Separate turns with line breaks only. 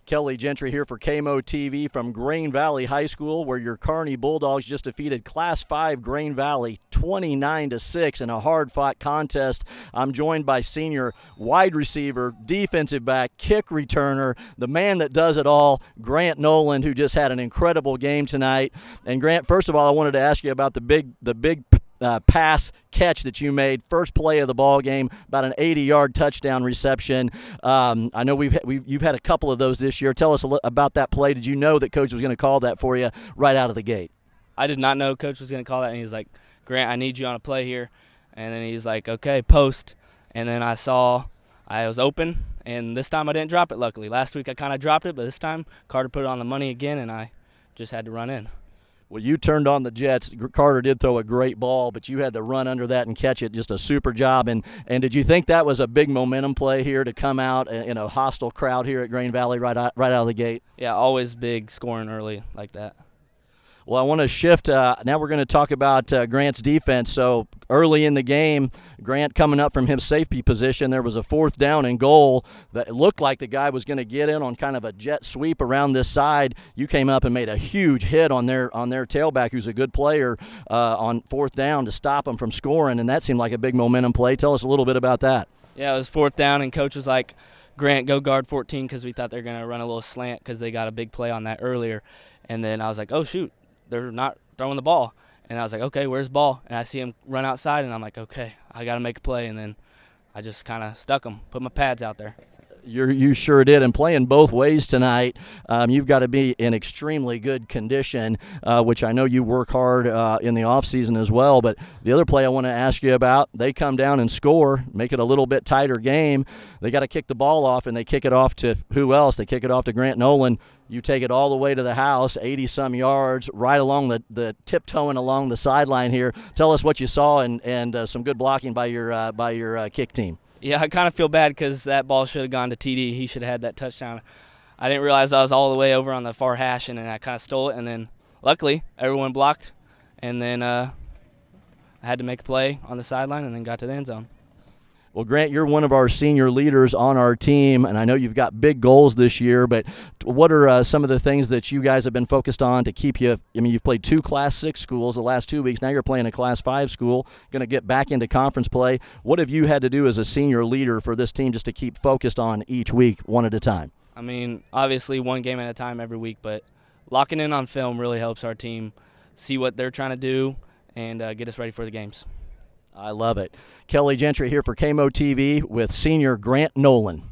Kelly Gentry here for KMO-TV from Grain Valley High School, where your Kearney Bulldogs just defeated Class 5 Grain Valley 29-6 in a hard-fought contest. I'm joined by senior wide receiver, defensive back, kick returner, the man that does it all, Grant Noland, who just had an incredible game tonight. And Grant, first of all, I wanted to ask you about the big pass catch that you made, first play of the ball game, about an 80-yard touchdown reception. I know you've had a couple of those this year. Tell us about that play. Did you know that Coach was going to call that for you right out of the gate?
I did not know Coach was going to call that, and he's like, "Grant, I need you on a play here." And then he's like, "Okay, post." And then I saw I was open, and this time I didn't drop it, luckily. Last week I kind of dropped it, but this time Carter put it on the money again, and I just had to run in.
Well, you turned on the Jets. Carter did throw a great ball, but you had to run under that and catch it. Just a super job. And did you think that was a big momentum play here to come out in a hostile crowd here at Grain Valley right out of the gate?
Yeah, always big scoring early like that.
Well, I want to shift. Now we're going to talk about Grant's defense. So early in the game, Grant coming up from his safety position, there was a 4th down and goal that it looked like the guy was going to get in on kind of a jet sweep around this side. You came up and made a huge hit on their tailback, who's a good player, on 4th down to stop him from scoring, and that seemed like a big momentum play. Tell us a little bit about that.
Yeah, it was 4th down, and Coach was like, "Grant, go guard 14," because we thought they were going to run a little slant because they got a big play on that earlier. And then I was like, "Oh, shoot. They're not throwing the ball." And I was like, "Okay, where's the ball?" And I see him run outside, and I'm like, "Okay, I got to make a play." And then I just kind of stuck him, put my pads out there.
You sure did. And playing both ways tonight, you've got to be in extremely good condition, which I know you work hard in the offseason as well. But the other play I want to ask you about, they come down and score, make it a little bit tighter game. They got to kick the ball off, and they kick it off to who else? They kick it off to Grant Noland. You take it all the way to the house, 80-some yards, right along the tiptoeing along the sideline here. Tell us what you saw and some good blocking by your kick team.
Yeah, I kind of feel bad because that ball should have gone to TD. He should have had that touchdown. I didn't realize I was all the way over on the far hash, and then I kind of stole it. And then, luckily, everyone blocked. And then I had to make a play on the sideline and then got to the end zone.
Well, Grant, you're one of our senior leaders on our team, and I know you've got big goals this year, but what are some of the things that you guys have been focused on to keep you – I mean, you've played 2 Class 6 schools the last 2 weeks. Now you're playing a Class 5 school, going to get back into conference play. What have you had to do as a senior leader for this team just to keep focused on each week, one at a time?
I mean, obviously one game at a time every week, but locking in on film really helps our team see what they're trying to do and get us ready for the games.
I love it. Kelly Gentry here for KMO-TV with senior Grant Noland.